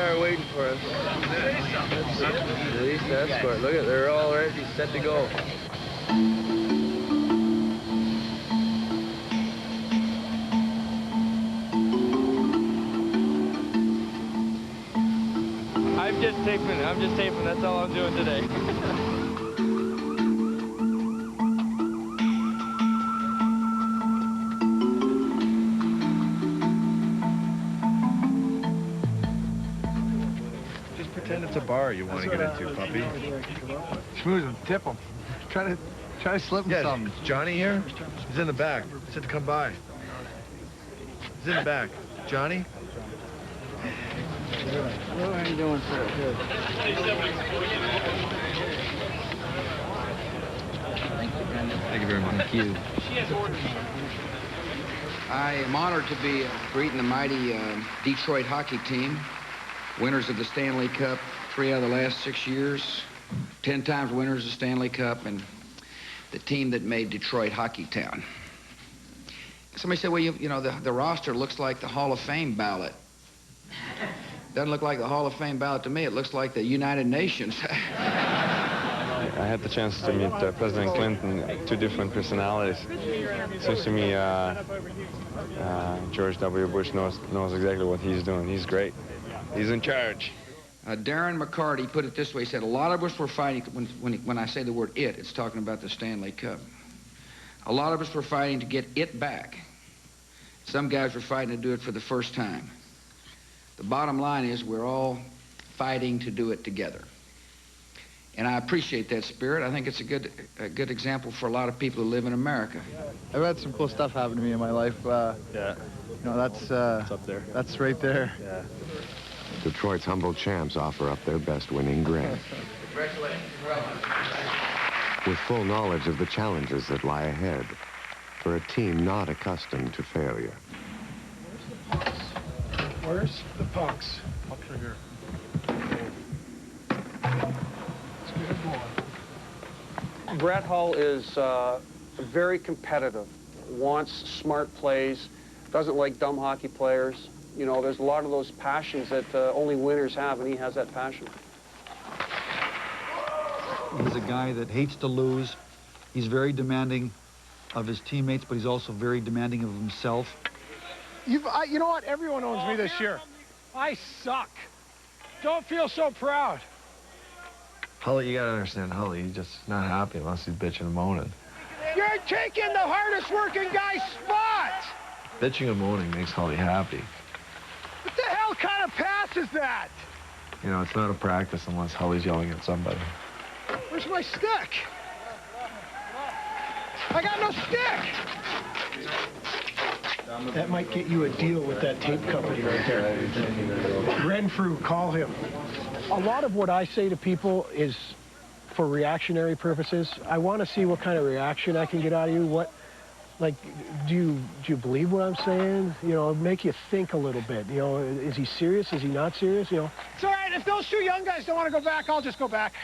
there waiting for us. Police escort. Look at, they're all ready, set to go. I'm just taping, that's all I'm doing today. Just pretend it's a bar you want to get into, puppy. Schmooze him, tip him. Try to slip him something. Is Johnny here? He's in the back. He said to come by. He's in the back. Johnny? How are you doing, sir? Good. Thank you very much. Thank you. I am honored to be greeting the mighty Detroit hockey team, winners of the Stanley Cup 3 out of the last 6 years, 10 times winners of the Stanley Cup, and the team that made Detroit hockey town. Somebody said, well, you know, the roster looks like the Hall of Fame ballot. Doesn't look like the Hall of Fame ballot to me. It looks like the United Nations. I had the chance to meet President Clinton, 2 different personalities. Seems to me George W. Bush knows exactly what he's doing. He's great. He's in charge. Darren McCarty put it this way. He said, a lot of us were fighting, when I say the word it's talking about the Stanley Cup. A lot of us were fighting to get it back. Some guys were fighting to do it for the first time. The bottom line is we're all fighting to do it together. And I appreciate that spirit. I think it's a good example for a lot of people who live in America. I've had some cool stuff happen to me in my life. Yeah. You know, that's it's up there. That's right there. Yeah. Detroit's humble champs offer up their best winning grin. Congratulations. With full knowledge of the challenges that lie ahead for a team not accustomed to failure. Where's the pucks? Pucks are here. It's good boy. Brett Hull is very competitive, wants smart plays, doesn't like dumb hockey players. You know, there's a lot of those passions that only winners have, and he has that passion. He's a guy that hates to lose. He's very demanding of his teammates, but he's also very demanding of himself. You know what? Everyone owns me this year. I suck. Don't feel so proud. Hully, you gotta understand, Hully, he's just not happy unless he's bitching and moaning. You're taking the hardest working guy's spot. Bitching and moaning makes Hully happy. What the hell kind of pass is that? You know, it's not a practice unless Hully's yelling at somebody. Where's my stick? I got no stick. That might get you a deal with that tape company right there. Renfrew, call him. A lot of what I say to people is for reactionary purposes. I want to see what kind of reaction I can get out of you. What, like, do you believe what I'm saying? You know, make you think a little bit. You know, is he serious? Is he not serious? You know, it's all right. If those 2 young guys don't want to go back, I'll just go back.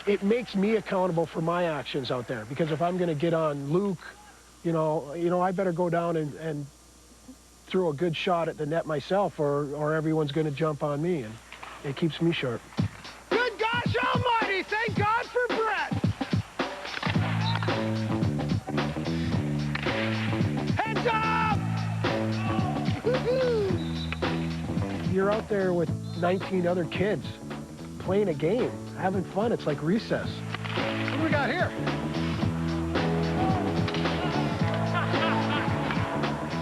It makes me accountable for my actions out there, because if I'm going to get on Luke, you know, I better go down and throw a good shot at the net myself, or everyone's going to jump on me, and it keeps me sharp. Good gosh almighty, thank God for Brett. Heads up! Woo-hoo! You're out there with 19 other kids playing a game, having fun. It's like recess. What do we got here?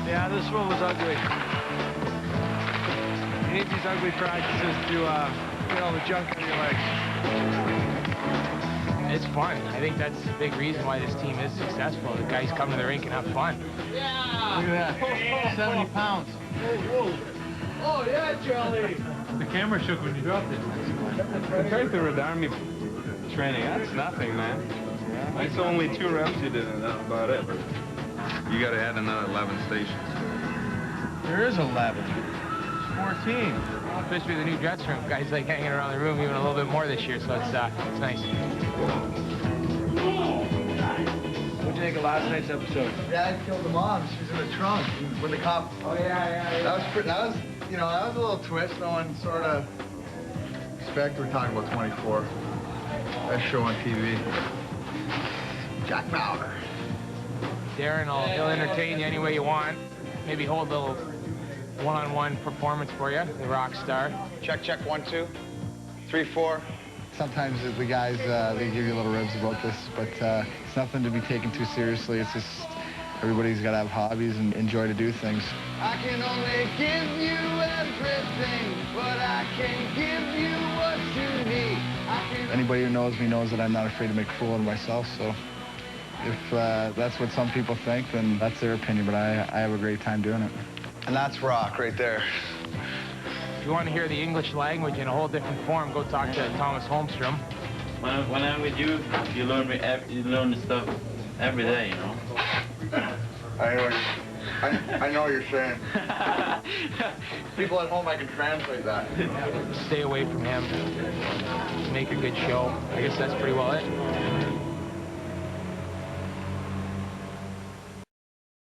Yeah, this one was ugly. You need these ugly practices to get all the junk out of your legs. It's fun. I think that's a big reason why this team is successful. The guys come to the rink and have fun. Yeah! Look at that. 70 pounds. Whoa. Oh, yeah, Charlie. The camera shook when you dropped it. Compared to Red Army training, that's nothing, man. It's only 2 reps you did, and that's about it. You got to add another 11 stations. There is 11. It's 14. Especially the new dress room. Guys like hanging around the room even a little bit more this year, so it's nice. What'd you think of last night's episode? Dad killed the mom. She was in the trunk when the cop. Oh yeah. That was, you know, that was a little twist. No one sort of Expect we're talking about 24. Best show on TV. Jack Bauer. Darren, he'll entertain you any way you want. Maybe hold a little one-on-one performance for you, the rock star. Check, 1, 2, 3, 4. Sometimes the guys, they give you little ribs about this, but it's nothing to be taken too seriously. It's just everybody's got to have hobbies and enjoy to do things. I can only give you everything, but I can't give you what you need. Anybody who knows me knows that I'm not afraid to make a fool of myself, so if that's what some people think, then that's their opinion, but I have a great time doing it. And that's rock right there. If you want to hear the English language in a whole different form, go talk to Thomas Holmstrom. When I'm with you, you learn the stuff every day, you know. I know what you're saying. People at home, I can translate that. Stay away from him. Make a good show. I guess that's pretty well it.